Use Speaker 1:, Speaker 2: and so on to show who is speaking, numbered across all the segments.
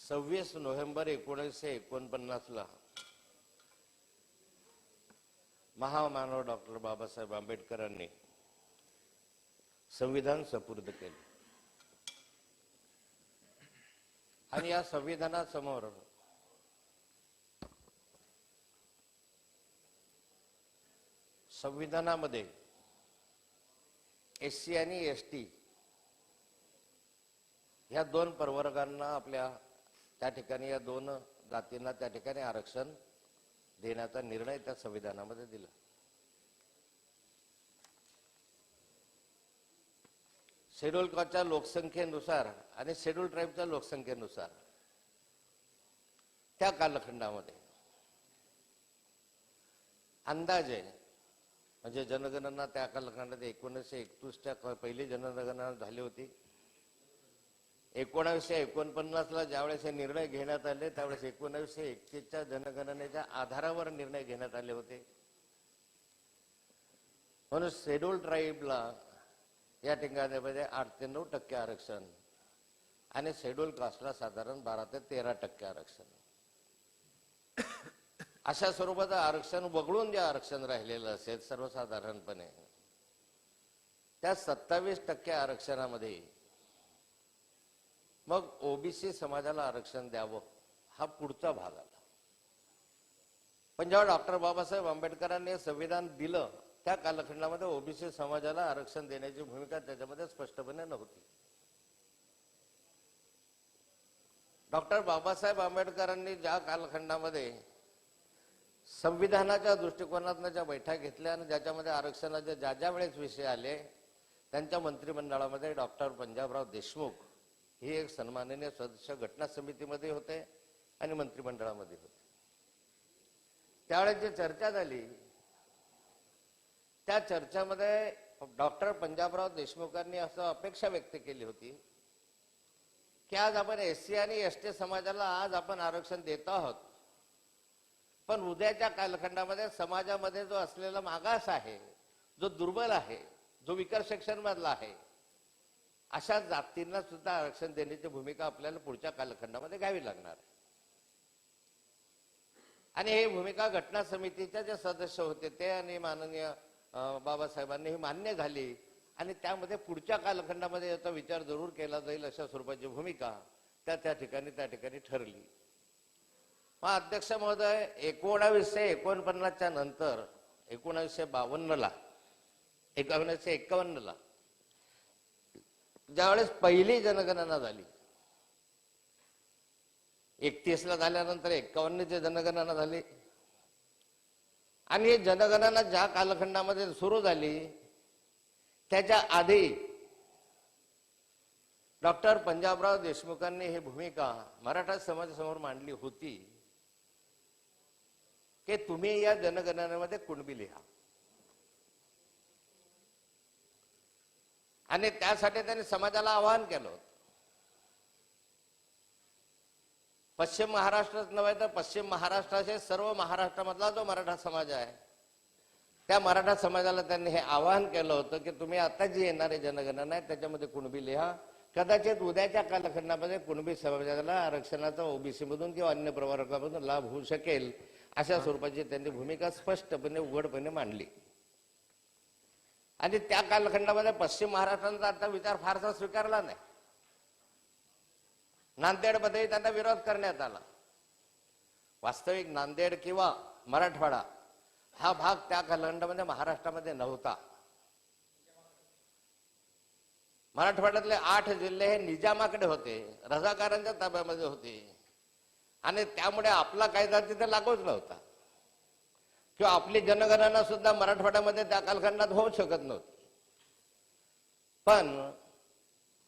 Speaker 1: 26 November 1949 महामानव doctor Babasaheb आंबेडकरांनी संविधान सुपूर्द केले आणि या संविधानासमोर संविधानामध्ये एससी आणि एसटी या दोन प्रवर्गांना आपल्या त्या ठिकाणी या दोन जातींना त्या ठिकाणी आरक्षण देण्याचा निर्णय त्या संविधानामध्ये दिला। शेड्यूल कास्टच्या लोकसंख्येनुसार आणि शेड्यूल ट्राईबच्या लोकसंख्येनुसार त्या कालखंडामध्ये अंदाजे म्हणजे जनगणना त्या कालखंडात 1931च्या पहिली जनगणना झाली होती। 1949ला ज्यावेळेस हे निर्णय घेण्यात आले त्यावेळेस 1931च्या जनगणनेच्या आधारावर निर्णय घेण्यात आले होते। म्हणून शेड्यूल ट्राईबला या ठिकाणी 8 ते 9% आरक्षण आणि शेड्यूल कास्टला साधारण 12 ते 13% आरक्षण, अशा स्वरूपाचं आरक्षण वगळून जे आरक्षण राहिलेलं असेल सर्वसाधारणपणे त्या 27% आरक्षणामध्ये मग ओबीसी समाजाला आरक्षण द्यावं हा पुढचा भाग आला। पण जेव्हा डॉक्टर बाबासाहेब आंबेडकरांनी संविधान दिलं त्या कालखंडामध्ये ओबीसी समाजाला आरक्षण देण्याची भूमिका त्याच्यामध्ये स्पष्टपणे नव्हती। डॉक्टर बाबासाहेब आंबेडकरांनी ज्या कालखंडामध्ये संविधानाच्या दृष्टिकोनातून ज्या बैठका घेतल्या आणि ज्याच्यामध्ये आरक्षणाचे ज्या वेळेस विषय आले त्यांच्या मंत्रिमंडळामध्ये डॉक्टर पंजाबराव देशमुख हे एक सन्माननीय सदस्य घटना समितीमध्ये होते आणि मंत्रिमंडळामध्ये होते। त्यावेळेस जी चर्चा झाली त्या चर्चेमध्ये डॉक्टर पंजाबराव देशमुखांनी असं अपेक्षा व्यक्त केली होती की आज आपण एससी आणि एसटी समाजाला आज आपण आरक्षण देत आहोत, पण उद्याच्या कालखंडामध्ये समाजामध्ये जो असलेला मागास आहे, जो दुर्बल आहे, जो विकर सेक्शन मधला आहे, अशा जातींना सुद्धा आरक्षण देण्याची भूमिका आपल्याला पुढच्या कालखंडामध्ये घ्यावी लागणार आहे। आणि ही भूमिका घटना समितीचे जे सदस्य होते ते आणि माननीय बाबासाहेबांनी ही मान्य झाली आणि त्यामध्ये पुढच्या कालखंडामध्ये याचा विचार जरूर केला जाईल अशा स्वरूपाची भूमिका त्या ठिकाणी ठरली। मग अध्यक्ष महोदय 1949च्या नंतर 1951ला ज्यावेळेस पहिली जनगणना झाली 31ला झाल्यानंतर 51ची जनगणना झाली आणि ही जनगणना ज्या कालखंडामध्ये सुरू झाली त्याच्या आधी डॉक्टर पंजाबराव देशमुखांनी ही भूमिका मराठा समाजासमोर मांडली होती की तुम्ही या जनगणनेमध्ये कुणबी लिहा आणि त्यासाठी त्यांनी समाजाला आवाहन केलं होतं। पश्चिम महाराष्ट्रात नव्हे तर पश्चिम महाराष्ट्राचे सर्व महाराष्ट्रामधला जो मराठा समाज आहे त्या मराठा समाजाला त्यांनी हे आवाहन केलं होतं की तुम्ही आता जी येणारी जनगणना आहे त्याच्यामध्ये कुणबी लिहा, कदाचित उद्याच्या कालखंडामध्ये कुणबी समाजाला आरक्षणाचा ओबीसी मधून किंवा अन्य प्रवर्गामधून लाभ होऊ शकेल अशा स्वरूपाची त्यांनी भूमिका स्पष्टपणे उघडपणे मांडली। आणि त्या कालखंडामध्ये पश्चिम महाराष्ट्राचा आता विचार फारसा स्वीकारला नाही। नांदेडमध्ये त्यांना विरोध करण्यात आला। वास्तविक नांदेड किंवा मराठवाडा हा भाग त्या कालखंडामध्ये महाराष्ट्रामध्ये नव्हता। मराठवाड्यातले 8 जिल्हे हे निजामाकडे होते, रजाकारांच्या ताब्यामध्ये होते आणि त्यामुळे आपला कायदा तिथे लागूच नव्हता किंवा आपली जनगणना सुद्धा मराठवाड्यामध्ये त्या कालखंडात होऊ शकत नव्हती। पण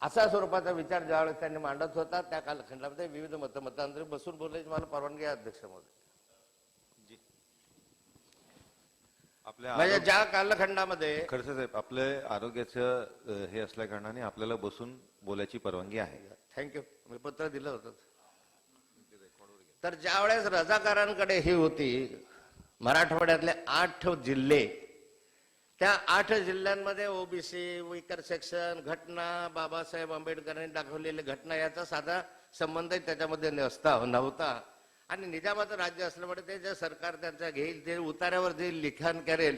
Speaker 1: अशा स्वरूपाचा विचार ज्यावेळेस त्यांनी मांडत होता त्या कालखंडामध्ये विविध मतांतरे बसून बोलायची मला परवानगी आहे अध्यक्ष महोदय। म्हणजे ज्या कालखंडामध्ये
Speaker 2: खडसे साहेब आपले आरोग्याचं हे असल्या कारणाने आपल्याला बसून बोलायची परवानगी आहे।
Speaker 1: थँक्यू, मी पत्र दिलं होतं। तर ज्यावेळेस रजाकारांकडे ही होती मराठवाड्यातले 8 जिल्हे त्या 8 जिल्ह्यांमध्ये ओबीसी, विकर सेक्शन, घटना, बाबासाहेब आंबेडकरांनी दाखवलेली घटना याचा साधा संबंध त्याच्यामध्ये नव्हता. आणि निजामाचं राज्य असल्यामुळे ते जे सरकार त्यांचा घेईल, जे उतार्यावर जे लिखाण करेल,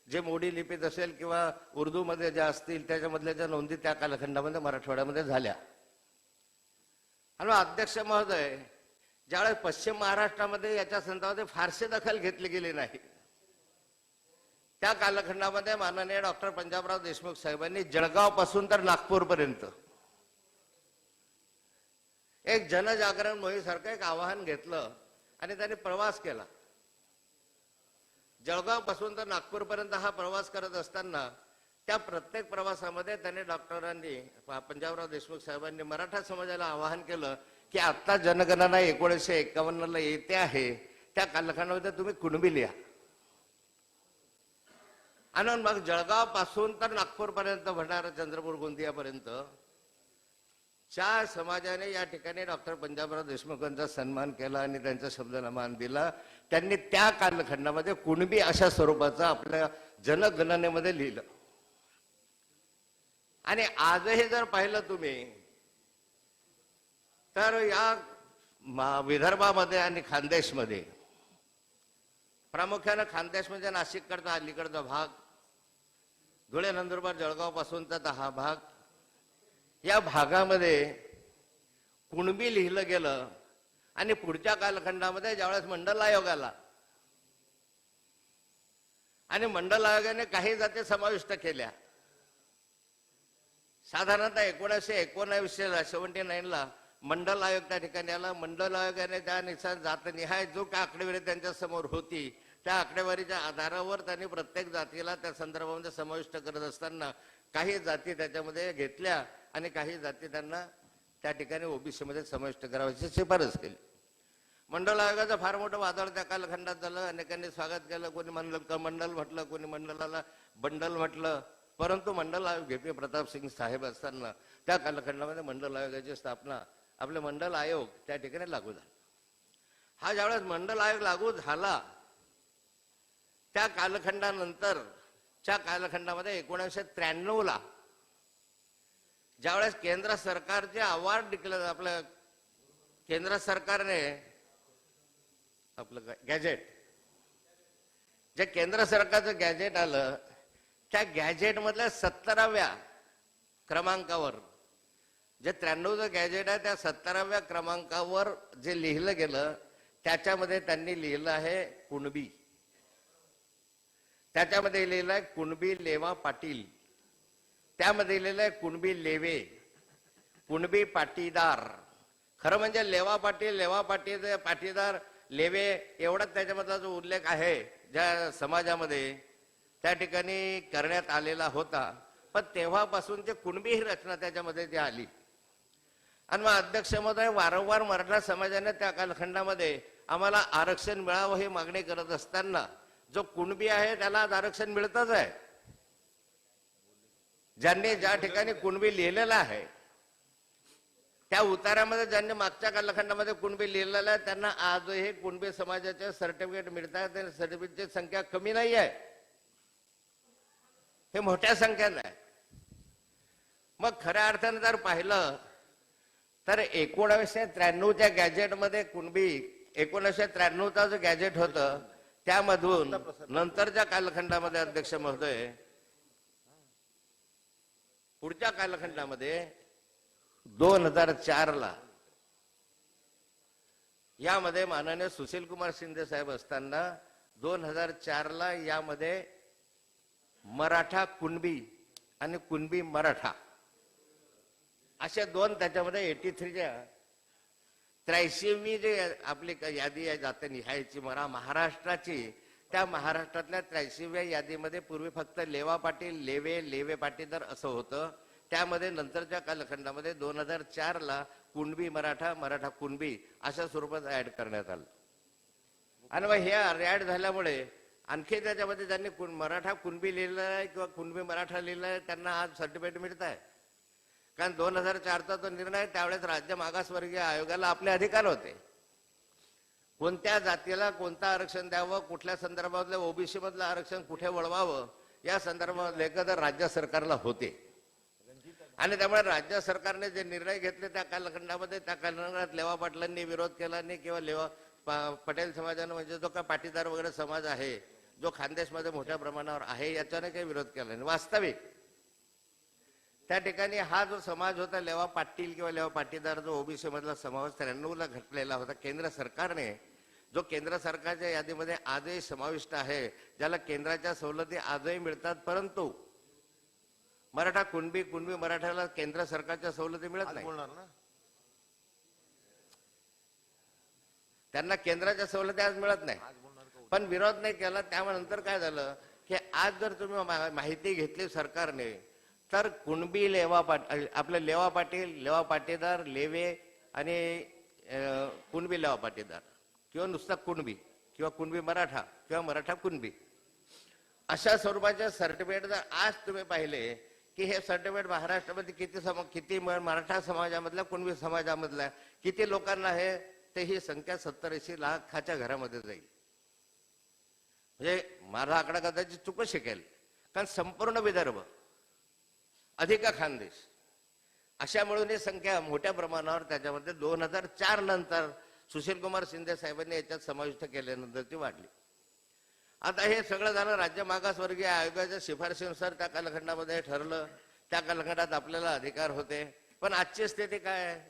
Speaker 1: जे मोडी लिपीत असेल किंवा उर्दूमध्ये ज्या असतील त्याच्यामधल्या ज्या नोंदी त्या कालखंडामध्ये मराठवाड्यामध्ये झाल्या. आणि अध्यक्ष महोदय, ज्यावेळेस पश्चिम महाराष्ट्रामध्ये याच्या संदर्भात फारशी दखल घेतली गेली नाही, त्या कालखंडामध्ये माननीय डॉक्टर पंजाबराव देशमुख साहेबांनी जळगाव पासून तर नागपूर पर्यंत एक जनजागरण मोहीसारखं एक आवाहन घेतलं आणि त्यांनी प्रवास केला. जळगाव पासून तर नागपूर पर्यंत हा प्रवास करत असताना त्या प्रत्येक प्रवासामध्ये त्यांनी डॉक्टरांनी, पंजाबराव देशमुख साहेबांनी मराठा समाजाला आवाहन केलं की आता जनगणना 1951ला येते आहे, त्या कालखंडामध्ये तुम्ही कुणबी लिहा. आणि मग जळगाव पासून तर नागपूर पर्यंत, भंडारा, चंद्रपूर, गोंदियापर्यंत 4 समाजाने या ठिकाणी डॉक्टर पंजाबराव देशमुखांचा सन्मान केला आणि त्यांच्या शब्दाला मान दिला. त्यांनी त्या कालखंडामध्ये कुणबी अशा स्वरूपाचं आपल्या जनगणनेमध्ये लिहिलं. आणि आजही जर पाहिलं तुम्ही तर या विदर्भामध्ये आणि खानदेशमध्ये, प्रामुख्यानं खानदेश म्हणजे नाशिककडचा अलीकडचा भाग, धुळे, नंदुरबार, जळगाव पासूनचा हा भाग, या भागामध्ये कुणबी लिहिलं गेलं. आणि पुढच्या कालखंडामध्ये ज्यावेळेस मंडल आयोग आला आणि मंडल आयोगाने काही जाती समाविष्ट केल्या, साधारणतः 1979ला मंडल आयोग त्या ठिकाणी आला. मंडल आयोगाने त्यानुसार जातनिहाय जो काय आकडेवारी त्यांच्या समोर होती, त्या आकडेवारीच्या आधारावर त्यांनी प्रत्येक जातीला त्या संदर्भामध्ये समाविष्ट करत असताना काही जाती त्याच्यामध्ये घेतल्या आणि काही जाती त्यांना त्या ठिकाणी ओबीसी मध्ये समाविष्ट करावयाची शिफारस केली. मंडल आयोगाचं फार मोठं वादळ त्या कालखंडात झालं. अनेकांनी स्वागत केलं, कोणी मंडल म्हटलं, कोणी मंडलाला बंडल म्हटलं. परंतु मंडल आयोग VP प्रताप सिंग साहेब असताना त्या कालखंडामध्ये मंडल आयोगाची स्थापना, आपले मंडल आयोग त्या ठिकाणी लागू झाला. हा ज्यावेळेस मंडल आयोग लागू झाला त्या कालखंडानंतरच्या कालखंडामध्ये 1993ला ज्यावेळेस केंद्र सरकारचे अवॉर्ड डिक्लेअर, आपलं केंद्र सरकारने आपलं गॅजेट, जे केंद्र सरकारचं गॅजेट आलं, त्या गॅजेट मधल्या 17व्या क्रमांकावर, जे 93चं गॅजेट आहे त्या 17व्या क्रमांकावर जे लिहिलं गेलं त्याच्यामध्ये त्यांनी लिहिलं आहे कुणबी. त्याच्यामध्ये लिहिलं आहे कुणबी लेवा पाटील, त्यामध्ये लिहिलं आहे कुणबी लेवे, कुणबी पाटीदार. खरं म्हणजे लेवा पाटील, पाटीदार, लेवे एवढाच त्याच्यामधला जो उल्लेख आहे ज्या समाजामध्ये त्या ठिकाणी करण्यात आलेला होता. पण तेव्हापासून जे कुणबी ही रचना त्याच्यामध्ये ती आली. आणि मग अध्यक्ष महोदय, वारंवार मराठा समाजाने त्या कालखंडामध्ये आम्हाला आरक्षण मिळावं ही मागणी करत असताना जो कुणबी आहे त्याला आज आरक्षण मिळतच आहे. ज्यांनी ज्या ठिकाणी कुणबी लिहिलेला आहे त्या उतार्यामध्ये ज्यांनी मागच्या कालखंडामध्ये कुणबी लिहिलेला आहे त्यांना आजही कुणबी समाजाचे सर्टिफिकेट मिळतात. सर्टिफिकेटची संख्या कमी नाही आहे, हे मोठ्या संख्येनं आहे. मग खऱ्या अर्थाने जर पाहिलं तर 1993च्या गॅजेटमध्ये कुणबी, 1993चा जो गॅजेट होतं त्यामधून नंतरच्या कालखंडामध्ये अध्यक्ष महोदय, पुढच्या कालखंडामध्ये 2004ला यामध्ये माननीय सुशीलकुमार शिंदे साहेब असताना 2004ला यामध्ये मराठा कुणबी आणि कुणबी मराठा अशा दोन, त्याच्यामध्ये 83च्या 83वी जे आपली यादी आहे जातनिहायची महाराष्ट्राची, त्या महाराष्ट्रातल्या 83व्या यादीमध्ये पूर्वी फक्त लेवा पाटील, लेवे पाटीदार असं होतं. त्यामध्ये नंतरच्या कालखंडामध्ये 2004ला कुणबी मराठा कुणबी अशा स्वरूपात ऍड करण्यात आलं. आणि मग हे ऍड झाल्यामुळे आणखी त्याच्यामध्ये ज्यांनी मराठा कुणबी लिहिलं आहे किंवा कुणबी मराठा लिहिलं आहे त्यांना आज सर्टिफिकेट मिळत आहे. कारण 2004चा तो निर्णय, त्यावेळेस राज्य मागासवर्गीय आयोगाला आपले अधिकार होते. कोणत्या जातीला कोणतं आरक्षण द्यावं, कुठल्या संदर्भातलं ओबीसी मधलं आरक्षण कुठे वळवावं या संदर्भात लेख तर राज्य सरकारला होते आणि त्यामुळे राज्य सरकारने जे निर्णय घेतले त्या कालखंडामध्ये त्या कालखंडात लेवा पाटलांनी विरोध केला नाही किंवा पटेल समाजानं म्हणजे जो काय पाटीदार वगैरे समाज आहे जो खानदेशमध्ये मोठ्या प्रमाणावर आहे याच्याने काही विरोध केला नाही. वास्तविक त्या ठिकाणी हा जो समाज होता लेवा पाटील किंवा लेवा पाटीदार जो ओबीसी मधला समावेश 93ला घटलेला होता, केंद्र सरकारने जो केंद्र सरकारच्या यादीमध्ये आजही समाविष्ट आहे, ज्याला केंद्राच्या सवलती आजही मिळतात, परंतु मराठा कुणबी मराठ्याला केंद्र सरकारच्या सवलती मिळत नाही. त्यांना केंद्राच्या सवलती आज मिळत नाही. पण विरोध नाही केला. त्यामुळे नंतर काय झालं की आज जर तुम्ही माहिती घेतली सरकारने तर कुणबी आपले लेवा पाटील, लेवा पाटीदार, लेवे आणि कुणबी लेवा पाटीदार किंवा नुसता कुणबी किंवा कुणबी मराठा किंवा मराठा कुणबी अशा स्वरूपाचे सर्टिफिकेट जर आज तुम्ही पाहिले की हे सर्टिफिकेट महाराष्ट्रामध्ये किती मराठा समाजामधल्या कुणबी समाजामधल्या किती लोकांना आहे ते ही संख्या 70-80 लाखाच्या घरामध्ये जाईल. म्हणजे माझा आकडा कदाचित चुकू शकेल, कारण संपूर्ण विदर्भ अधिक खानदेश अशा मिळून ही संख्या मोठ्या प्रमाणावर त्याच्यामध्ये 2004 नंतर सुशीलकुमार शिंदे साहेबांनी याच्यात समाविष्ट केल्यानंतर ती वाढली. आता हे सगळं झालं राज्य मागासवर्गीय आयोगाच्या शिफारशीनुसार त्या कालखंडामध्ये ठरलं. त्या कालखंडात आपल्याला अधिकार होते. पण आजची स्थिती काय आहे?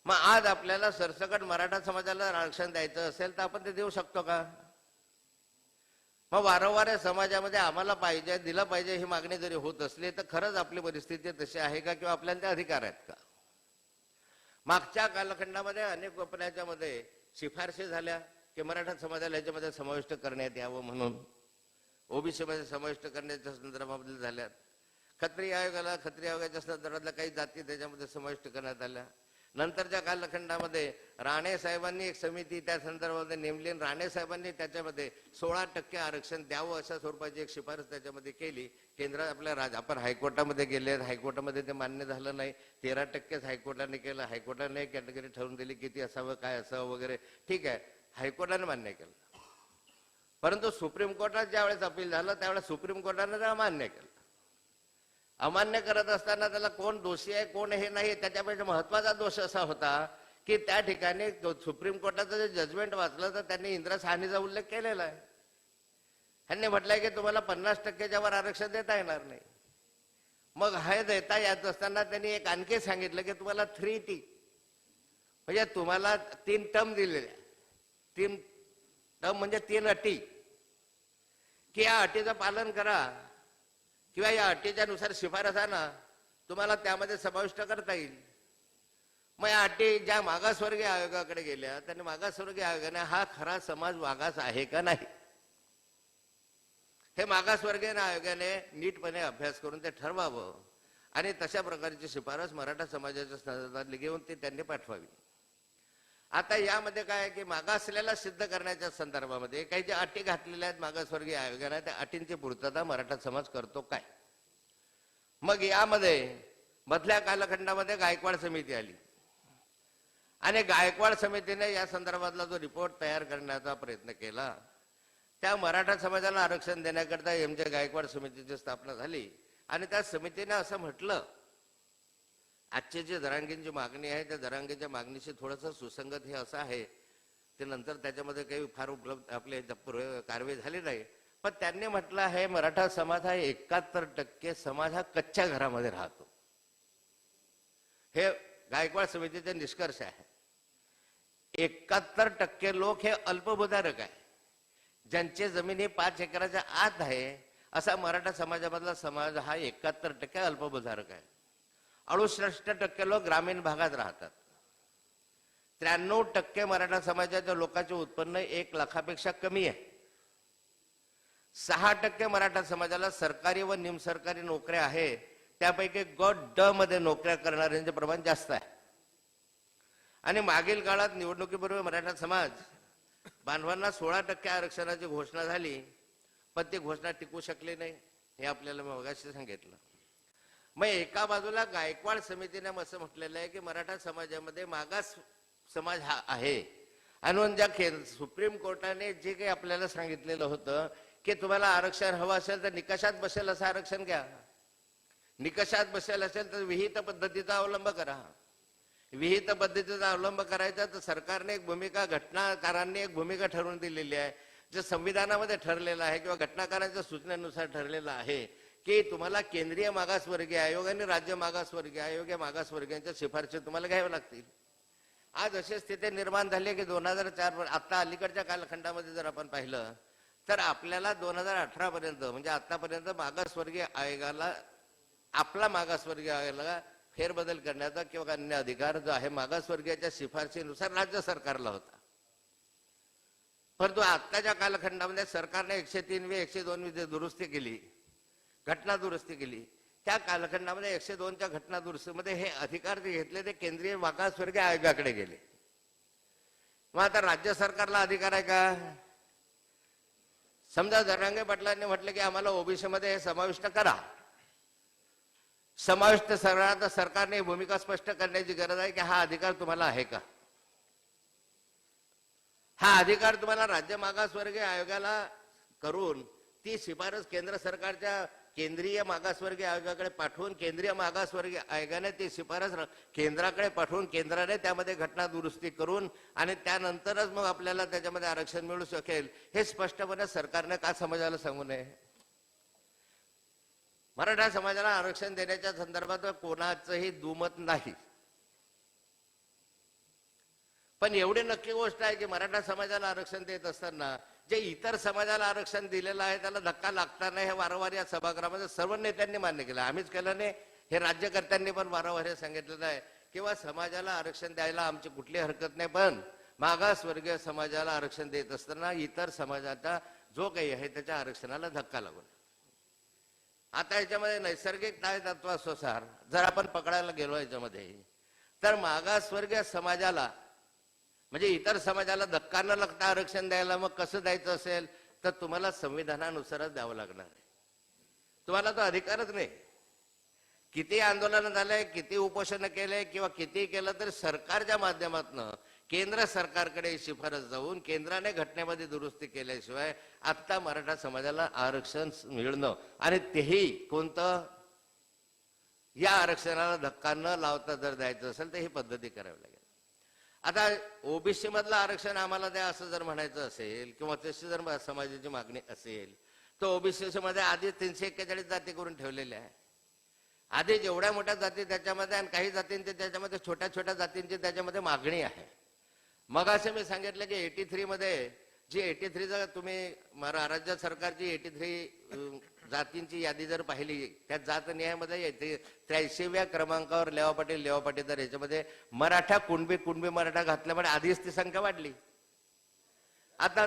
Speaker 1: मग आज आपल्याला सरसकट मराठा समाजाला आरक्षण द्यायचं असेल तर आपण ते देऊ शकतो का? मग वारंवार या समाजामध्ये आम्हाला पाहिजे, दिलं पाहिजे ही मागणी जरी होत असली तर खरंच आपली परिस्थिती तशी आहे का किंवा आपल्याला ते अधिकार आहेत का? मागच्या कालखंडामध्ये अनेक मध्ये शिफारशी झाल्या की मराठा समाजाला याच्यामध्ये समाविष्ट करण्यात यावं म्हणून, ओबीसी मध्ये समाविष्ट करण्याच्या संदर्भामध्ये झाल्यात. खत्री आयोगाच्या संदर्भातल्या काही जाती त्याच्यामध्ये समाविष्ट करण्यात आल्या. नंतरच्या कालखंडामध्ये राणे साहेबांनी एक समिती त्या संदर्भामध्ये नेमली. राणे साहेबांनी त्याच्यामध्ये 16% आरक्षण द्यावं अशा स्वरूपाची एक शिफारस त्याच्यामध्ये केली. केंद्र आपल्या आपण हायकोर्टामध्ये गेले, हायकोर्टामध्ये ते मान्य झालं नाही. 13%च हायकोर्टाने केलं. हायकोर्टाने एक कॅटेगरी ठरवून दिली किती असावं काय असावं वगैरे, ठीक आहे, हायकोर्टाने मान्य केलं. परंतु सुप्रीम कोर्टात ज्यावेळेस अपील झालं त्यावेळेस सुप्रीम कोर्टाने त्याला मान्य केलं. अमान्य करत असताना त्याला कोण दोषी आहे कोण हे नाही, त्याच्यापेक्षा महत्वाचा दोष असा होता की त्या ठिकाणी सुप्रीम कोर्टाचं जे जजमेंट वाचलं तर त्यांनी इंद्रसाहनीचा उल्लेख केलेला आहे. त्यांनी म्हटलंय की तुम्हाला 50%च्या वर आरक्षण देता येणार नाही. मग हे देता येत असताना त्यांनी एक आणखी सांगितलं की तुम्हाला 3T म्हणजे तुम्हाला 3 टर्म दिलेल्या, 3 टर्म म्हणजे 3 अटी, की या अटीचं पालन करा किंवा या अटीच्या नुसार शिफारसांना तुम्हाला त्यामध्ये समाविष्ट करता येईल. मग या अटी ज्या मागासवर्गीय आयोगाकडे गेल्या त्यांनी मागासवर्गीय आयोगाने हा खरा समाज मागास आहे का नाही हे मागासवर्गीय आयोगाने नीटपणे अभ्यास करून ते ठरवावं आणि तशा प्रकारची शिफारस मराठा समाजाच्या संदर्भात घेऊन ती त्यांनी पाठवावी. आता यामध्ये काय आहे की मागासलेला सिद्ध करण्याच्या संदर्भामध्ये काही ज्या अटी घातलेल्या आहेत मागासवर्गीय आयोगाने त्या अटींची पूर्तता मराठा समाज करतो काय? मग यामध्ये मधल्या कालखंडामध्ये गायकवाड समिती आली आणि गायकवाड समितीने या संदर्भातला जो रिपोर्ट तयार करण्याचा प्रयत्न केला. त्या मराठा समाजाला आरक्षण देण्याकरता एमजे गायकवाड समितीची स्थापना झाली आणि त्या समितीने असं म्हटलं आजची जी जरांगींची मागणी आहे त्या जरांगीच्या मागणीशी थोडंसं सुसंगत हे असं आहे. ते नंतर त्याच्यामध्ये काही फार उपलब्ध आपले कारवाई झाली नाही. पण त्यांनी म्हटलं आहे मराठा समाज हा 71% समाज हा कच्च्या घरामध्ये राहतो. हे गायकवाड समितीचे निष्कर्ष आहे. 71% लोक हे अल्पभूधारक आहे, ज्यांची जमीन ही 5 एकराच्या आत आहे. असा मराठा समाजामधला समाज हा 71% अल्पभूधारक आहे. 68% लोक ग्रामीण भागात राहतात. 93% मराठा समाजाच्या लोकांचे उत्पन्न 1 लाखापेक्षा कमी आहे. 6% मराठा समाजाला सरकारी व निमसरकारी नोकऱ्या आहे. त्यापैकी गट ड मध्ये नोकऱ्या करणाऱ्यांचे प्रमाण जास्त आहे. आणि मागील काळात निवडणुकीपूर्वी मराठा समाज बांधवांना 16% आरक्षणाची घोषणा झाली, पण ती घोषणा टिकू शकली नाही. हे आपल्याला मी मगाशी सांगितलं. मग एका बाजूला गायकवाड समितीने असं म्हटलेलं आहे की मराठा समाजामध्ये मागास समाज हा आहे आणि ज्या सुप्रीम कोर्टाने जे काही आपल्याला सांगितलेलं होतं की तुम्हाला आरक्षण हवं असेल तर निकषात बसेल असं आरक्षण घ्या. निकषात बसेल असेल तर विहित पद्धतीचा अवलंब करा. विहित पद्धतीचा अवलंब करायचा तर सरकारने एक भूमिका, घटनाकारांनी एक भूमिका ठरवून दिलेली आहे, जे संविधानामध्ये ठरलेलं आहे किंवा घटनाकारांच्या सूचनेनुसार ठरलेलं आहे की तुम्हाला केंद्रीय मागासवर्गीय आयोग आणि राज्य मागासवर्गीय आयोग या मागासवर्गीयांच्या शिफारशी तुम्हाला घ्याव्या लागतील. आज अशी स्थिती निर्माण झाली की 2004 आता अलीकडच्या कालखंडामध्ये जर आपण पाहिलं तर आपल्याला 2018 पर्यंत म्हणजे आतापर्यंत मागासवर्गीय आयोगाला, आपला मागासवर्गीय आयोगाला फेरबदल करण्याचा किंवा अन्य अधिकार जो आहे मागासवर्गीयाच्या शिफारशीनुसार राज्य सरकारला होता. परंतु आत्ताच्या कालखंडामध्ये सरकारने 103 वी 102 वी दुरुस्ती केली, घटना दुरुस्ती केली, त्या कालखंडामध्ये 102च्या घटना दुरुस्तीमध्ये हे अधिकार जे घेतले ते केंद्रीय मागासवर्गीय आयोगाकडे गेले. मग आता राज्य सरकारला अधिकार आहे का? समजा जरांगे पाटलांनी म्हटलं की आम्हाला ओबीसी मध्ये हे समाविष्ट करा, समाविष्ट तर सरकारने भूमिका स्पष्ट करण्याची गरज आहे की हा अधिकार तुम्हाला आहे का? हा अधिकार तुम्हाला राज्य मागासवर्गीय आयोगाला करून ती शिफारस केंद्र सरकारच्या केंद्रीय मागासवर्गीय आयोगाकडे पाठवून केंद्रीय मागासवर्गीय आयोगाने ती शिफारस केंद्राकडे पाठवून केंद्राने त्यामध्ये घटना दुरुस्ती करून आणि त्यानंतरच मग आपल्याला त्याच्यामध्ये आरक्षण मिळू शकेल, हे स्पष्टपणे सरकारने का समाजाला सांगू नये? मराठा समाजाला आरक्षण देण्याच्या संदर्भात कोणाचंही दुमत नाही, पण एवढी नक्की गोष्ट आहे की मराठा समाजाला आरक्षण देत असताना जे इतर समाजाला आरक्षण दिलेलं आहे त्याला धक्का लागता नाही, हे वारंवार या सभागृहामध्ये सर्व नेत्यांनी मान्य केलं. आम्हीच केलं नाही, हे राज्यकर्त्यांनी पण वारंवार सांगितलेलं आहे किंवा समाजाला आरक्षण द्यायला आमची कुठली हरकत नाही, पण मागासवर्गीय समाजाला आरक्षण देत असताना इतर समाजाचा जो काही आहे त्याच्या आरक्षणाला धक्का लागू नये. आता याच्यामध्ये नैसर्गिक न्याय तत्वानुसार जर आपण पकडायला गेलो याच्यामध्ये तर मागासवर्गीय समाजाला म्हणजे इतर समाजाला धक्का न लागता आरक्षण द्यायला मग कसं द्यायचं असेल तर तुम्हाला संविधानानुसारच द्यावं लागणार आहे. तुम्हाला तो अधिकारच नाही. किती आंदोलन झालंय, किती उपोषण केलंय किंवा किती केलं तरी सरकारच्या माध्यमातून केंद्र सरकारकडे शिफारस जाऊन केंद्राने घटनेमध्ये दुरुस्ती केल्याशिवाय आता मराठा समाजाला आरक्षण मिळणं आणि तेही कोणतं, या आरक्षणाला धक्का न लावता जर द्यायचं असेल तर ही पद्धती करावी लागेल. आता ओबीसी मधलं आरक्षण आम्हाला द्या असं जर म्हणायचं असेल किंवा तशी जर समाजाची मागणी असेल तर ओबीसी मध्ये आधी 341 जाती करून ठेवलेल्या आहे. आधी जेवढ्या मोठ्या जाती त्याच्यामध्ये आणि काही जातींची त्याच्यामध्ये छोट्या छोट्या जातींची त्याच्यामध्ये मागणी आहे. मग असं मी सांगितलं की 83 मध्ये जी 83 तुम्ही राज्य सरकारची 83 जातींची यादी जर पाहिली त्या जात न्यायामध्ये येते 83व्या क्रमांकावर लेवा पाटील तर याच्यामध्ये मराठा कुणबी मराठा घातल्यामुळे आधीच ती संख्या वाढली. आता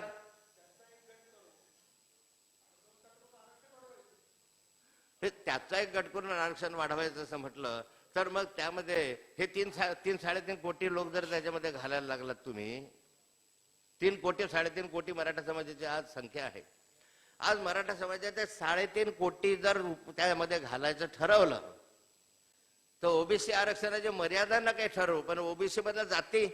Speaker 1: त्याचा एक गट करून आरक्षण वाढवायचं असं म्हटलं तर मग त्यामध्ये हे 3-3.5 कोटी लोक जर त्याच्यामध्ये घालायला लागलात तुम्ही, 3 कोटी 3.5 कोटी मराठा समाजाची आज संख्या आहे. आज मराठा समाजाच्या 3.5 कोटी जर त्यामध्ये घालायचं ठरवलं तर ओबीसी आरक्षणाची मर्यादा न काही ठरवू, पण ओबीसी मधल्या जाती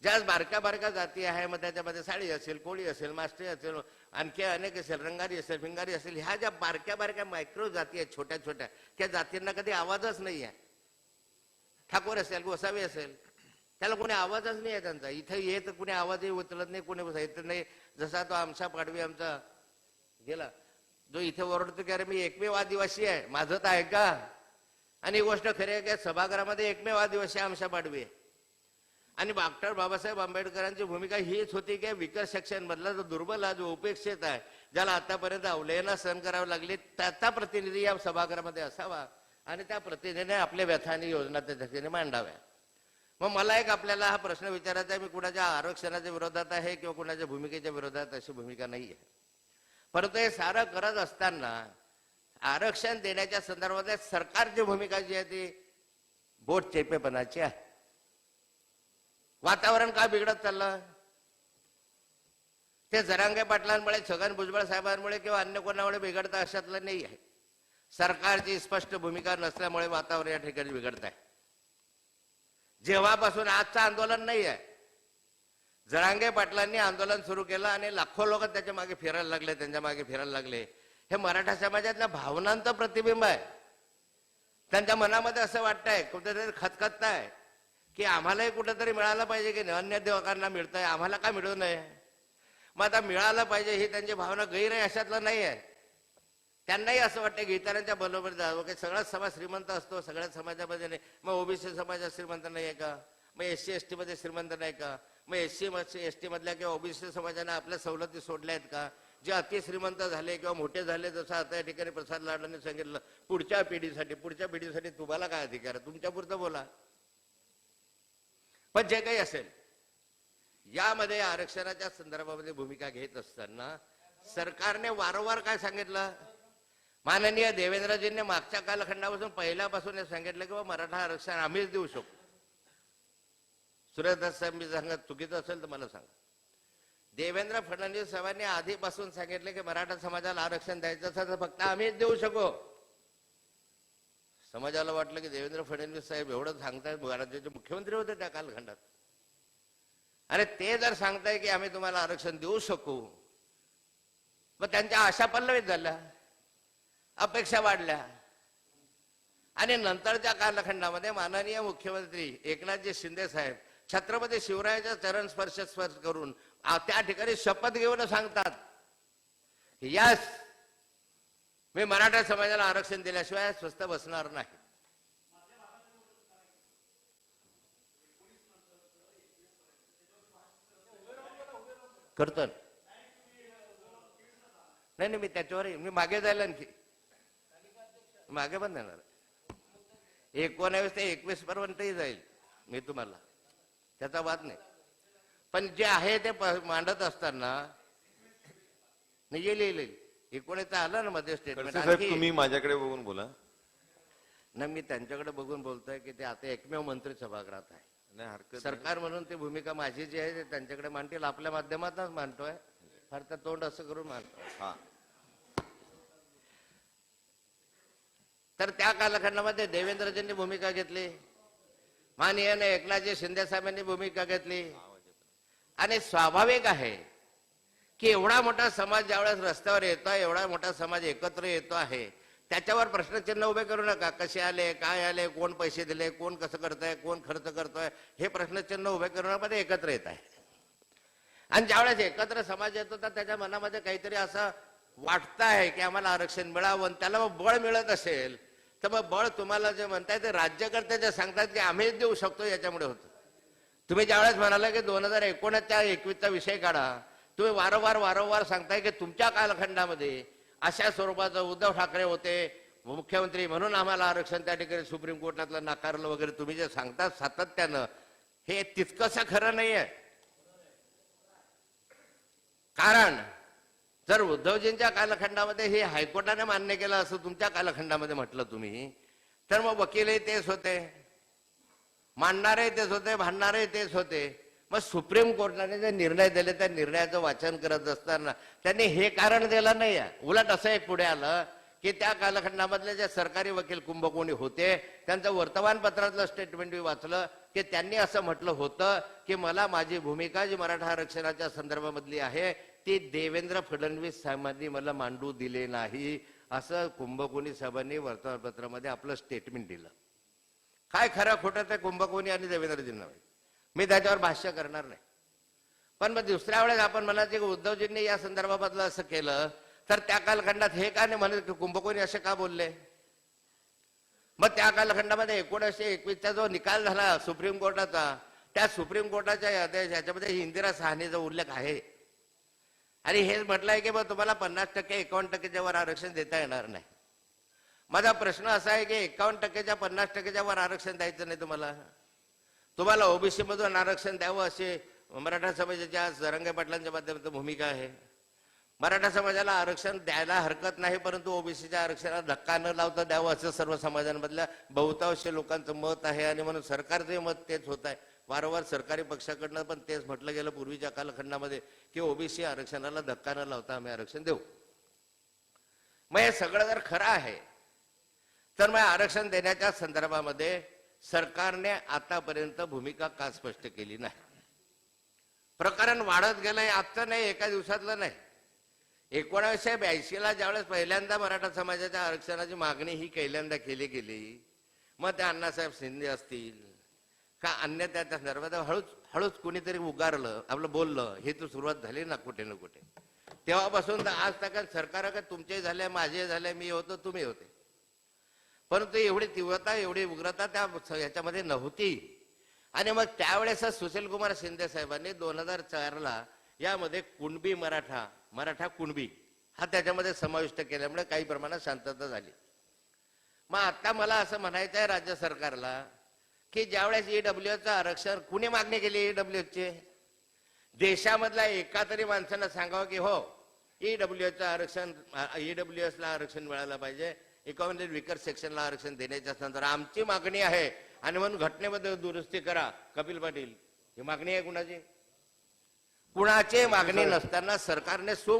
Speaker 1: ज्या बारक्या जाती आहे मग त्याच्यामध्ये साडी असेल, कोळी असेल, मास्टरी असेल, आणखी अनेक असेल, रंगारी असेल, फिंगारी असेल, ह्या ज्या बारक्या मायक्रो जाती आहेत छोट्या छोट्या, त्या जातींना कधी आवाजच नाही आहे. ठाकूर असेल, गोसावी असेल, त्याला कोणी आवाजच नाही आहे त्यांचा. इथे येत कुणी आवाजही उचलत नाही, कोणी येत नाही. जसा तो आमचा पाडवी आमचा गेला जो इथे ओरडतो की अरे मी एकमेव आदिवासी आहे, माझं तर आहे का? आणि ही गोष्ट खरी आहे की सभागृहामध्ये एकमेव आदिवासी आमचा पाडवी आहे. आणि डॉक्टर बाबासाहेब आंबेडकरांची भूमिका हीच होती की विकर सेक्शन मधला जो दुर्बल हा जो उपेक्षित आहे, ज्याला आतापर्यंत अवलेहना सहन करावी लागली, त्याचा प्रतिनिधी या सभागृहामध्ये असावा आणि त्या प्रतिनिधीने आपल्या व्यथा आणि योजना त्या ठिकाणी मांडाव्या. मग मला एक आपल्याला हा प्रश्न विचारायचा आहे, मी कुणाच्या आरक्षणाच्या विरोधात आहे किंवा कुणाच्या भूमिकेच्या विरोधात अशी भूमिका नाही आहे. परंतु हे सारं करत असताना आरक्षण देण्याच्या संदर्भात सरकारची भूमिका जी आहे ती बोट चेपेपणाची आहे. वातावरण का बिघडत चाललं ते जरांगे पाटलांमुळे, छगन भुजबळ साहेबांमुळे किंवा अन्य कोणामुळे बिघडतं अशातलं नाही आहे. सरकारची स्पष्ट भूमिका नसल्यामुळे वातावरण या ठिकाणी बिघडत आहे. जेव्हापासून आजचं आंदोलन नाही आहे, जरांगे पाटलांनी आंदोलन सुरू केलं आणि लाखो लोक त्याच्या मागे फिरायला लागले, त्यांच्या मागे फिरायला लागले. हे मराठा समाजातल्या भावनांचं प्रतिबिंब आहे. त्यांच्या मनामध्ये असं वाटतंय, कुठेतरी खतखतताय की आम्हालाही कुठेतरी मिळालं पाहिजे की अन्य देवकांना मिळतंय, आम्हाला का मिळू नये. मग आता मिळालं पाहिजे ही त्यांची भावना गैर आहे अशातलं नाही आहे. त्यांनाही असं वाटतं की इतरांच्या बरोबर जावं, की सगळाच समाज श्रीमंत असतो, सगळ्याच समाजामध्ये नाही. मग ओबीसी समाजात श्रीमंत नाही आहे का? मग SC ST मध्ये श्रीमंत नाही का? मग SC ST मधल्या किंवा ओबीसी समाजाने आपल्या सवलती सोडल्या आहेत का? जे अति श्रीमंत झाले किंवा मोठे झाले, जसं आता या ठिकाणी प्रसाद लाडांनी सांगितलं, पुढच्या पिढीसाठी तुम्हाला काय अधिकार आहे? तुमच्यापुरतं बोला. पण जे काही असेल, यामध्ये आरक्षणाच्या संदर्भामध्ये भूमिका घेत असताना सरकारने वारंवार काय सांगितलं? माननीय देवेंद्रजींनी मागच्या कालखंडापासून पहिल्यापासून हे सांगितलं की मराठा आरक्षण आम्हीच देऊ शकतो. सुरेशदास साहेब, मी सांगत चुकीचं असेल तर मला सांगा. देवेंद्र फडणवीस साहेबांनी आधीपासून सांगितलं की मराठा समाजाला आरक्षण द्यायचं असेल तर फक्त आम्हीच देऊ शकू. समाजाला वाटलं की देवेंद्र फडणवीस साहेब एवढं सांगतायत, राज्याचे मुख्यमंत्री होते त्या कालखंडात, अरे ते जर सांगताय की आम्ही तुम्हाला आरक्षण देऊ शकू, मग त्यांच्या आशा पल्लवित झाल्या, अपेक्षा वाढल्या. आणि नंतरच्या कालखंडामध्ये माननीय मुख्यमंत्री एकनाथजी शिंदे साहेब छत्रपती शिवरायाच्या चरण स्पर्श करून त्या ठिकाणी शपथ घेऊन सांगतात, यस, मी मराठा समाजाला आरक्षण दिल्याशिवाय स्वस्थ बसणार नाही. करतो नाही, मी त्याच्यावर मी मागे जायला आणखी मागे पण देणार. 19 ते 21 पर्यंतही जाईल मी तुम्हाला, त्याचा वाद नाही. पण जे आहे ते मांडत असताना येईल 19 आलं ना मध्ये स्टेटमेंट.
Speaker 2: तुम्ही माझ्याकडे बघून बोला
Speaker 1: ना, मी त्यांच्याकडे बघून बोलतोय की ते आता एकमेव मंत्री सभागृहात आहे.
Speaker 2: नाही, हरकत
Speaker 1: सरकार म्हणून ती भूमिका माझी जी आहे ते त्यांच्याकडे मांडतील, आपल्या माध्यमातूनच मांडतोय, फार तर तोंड असं करून मांडतोय. तर त्या कालखंडामध्ये देवेंद्रजींनी भूमिका घेतली, माननीय एकनाथजी शिंदे साहेबांनी भूमिका घेतली. आणि स्वाभाविक आहे की एवढा मोठा समाज ज्यावेळेस रस्त्यावर येतोय, एवढा मोठा समाज एकत्र येतो आहे, त्याच्यावर प्रश्नचिन्ह उभे करू नका. कसे आले, काय आले, कोण पैसे दिले, कोण कसं करतोय, कोण खर्च करतोय, हे प्रश्नचिन्ह उभे करण्यामध्ये एकत्र येत आहे. आणि ज्यावेळेस एकत्र समाज येतो तर त्याच्या मनामध्ये काहीतरी असं वाटतं आहे की आम्हाला आरक्षण मिळावं, आणि त्याला मग बळ मिळत असेल तर मग बळ तुम्हाला जे म्हणताय ते राज्यकर्ते जे सांगतात की आम्हीच देऊ शकतो, याच्यामुळे होतं. तुम्ही ज्यावेळेस म्हणाला की 2019-21चा विषय काढा, तुम्ही वारंवार सांगताय की तुमच्या कालखंडामध्ये अशा स्वरूपाचं उद्धव ठाकरे होते मुख्यमंत्री म्हणून आम्हाला आरक्षण त्या ठिकाणी सुप्रीम कोर्टातलं नाकारलं वगैरे, तुम्ही जे सांगता सातत्यानं, हे तितकंसं खरं नाहीये. कारण जर उद्धवजींच्या कालखंडामध्ये हे हायकोर्टाने मान्य केलं असं तुमच्या कालखंडामध्ये म्हटलं तुम्ही, तर मग वकीलही तेच होते, मांडणारे तेच होते, भांडणारे तेच होते. मग सुप्रीम कोर्टाने जे निर्णय दिले त्या निर्णयाचं वाचन करत असताना त्यांनी हे कारण दिलं नाही. उलट असं एक पुढे आलं की त्या कालखंडामधले जे सरकारी वकील कुंभकोणी होते त्यांचं वर्तमानपत्रातलं स्टेटमेंट मी वाचलं की त्यांनी असं म्हटलं होतं की मला माझी भूमिका जी मराठा आरक्षणाच्या संदर्भामधली आहे ती देवेंद्र फडणवीस साहेबांनी मला मांडू दिले नाही, असं कुंभकोणी साहेबांनी वर्तमानपत्रामध्ये आपलं स्टेटमेंट दिलं. काय खरं खोटं ते कुंभकोणी आणि देवेंद्रजींना, मी त्याच्यावर भाष्य करणार नाही. पण मग दुसऱ्या वेळेस आपण म्हणायचं की उद्धवजींनी या संदर्भामधलं असं केलं, तर त्या कालखंडात हे का नाही म्हणत की कुंभकोणी असे का बोलले? मग त्या कालखंडामध्ये 1921चा जो निकाल झाला सुप्रीम कोर्टाचा, त्या सुप्रीम कोर्टाच्या आदेश याच्यामध्ये इंदिरा साहनीचा उल्लेख आहे. आणि हेच म्हटलंय की मग तुम्हाला 50% 51%च्या वर आरक्षण देता येणार नाही. माझा प्रश्न असा आहे की 51%च्या 50%च्या वर आरक्षण द्यायचं नाही तुम्हाला ओबीसी मधून आरक्षण द्यावं असे मराठा समाजाच्या जरांगे पाटलांच्या माध्यमातून भूमिका आहे. मराठा समाजाला आरक्षण द्यायला हरकत नाही, परंतु ओबीसीच्या आरक्षणाला धक्का न लावता द्यावं असं सर्व समाजांमधल्या बहुतांश लोकांचं मत आहे. आणि म्हणून सरकारचे मत तेच होत आहे. वारंवार सरकारी पक्षाकडनं पण तेच म्हटलं गेलं पूर्वीच्या कालखंडामध्ये की ओबीसी आरक्षणाला धक्का न लावता आम्ही आरक्षण देऊ. मग हे सगळं जर खरं आहे तर मग आरक्षण देण्याच्या संदर्भामध्ये सरकारने आतापर्यंत भूमिका का स्पष्ट केली नाही? प्रकरण वाढत गेलंय. आजचं नाही, एका दिवसातलं नाही. 1982ला ज्यावेळेस पहिल्यांदा मराठा समाजाच्या आरक्षणाची मागणी ही पहिल्यांदा केली गेली, मग ते अण्णासाहेब शिंदे असतील का अन्य त्या संदर्भात हळूच हळूच कुणीतरी उगारलं, आपलं बोललं, हे तर सुरुवात झाली ना कुठे ना कुठे. तेव्हापासून तर आज तक सरकार का तुमचे झाले, माझे झाले, मी होतो, तुम्ही होते, परंतु एवढी तीव्रता, एवढी उग्रता त्या ह्याच्यामध्ये नव्हती. आणि मग त्यावेळेस सुशीलकुमार शिंदे साहेबांनी 2004ला यामध्ये कुणबी मराठा कुणबी हा त्याच्यामध्ये समाविष्ट केल्यामुळे काही प्रमाणात शांतता झाली. मग आता मला असं म्हणायचं आहे राज्य सरकारला की ज्यावेळेस ईडब्ल्यूएसचं आरक्षण कुणी मागणी केली, ईडब्ल्यूएसचे देशामधल्या एका तरी माणसानं सांगावं की हो ईडब्ल्यूएसचं आरक्षण, ईडब्ल्यूएसला आरक्षण मिळालं पाहिजे, इकॉनॉमिक विकर सेक्शनला आरक्षण देण्याच्या संदर्भात आमची मागणी आहे आणि म्हणून घटनेमध्ये दुरुस्ती करा. कपिल पाटील, ही मागणी आहे कुणाची? कुणाची मागणी नसताना सरकारने सो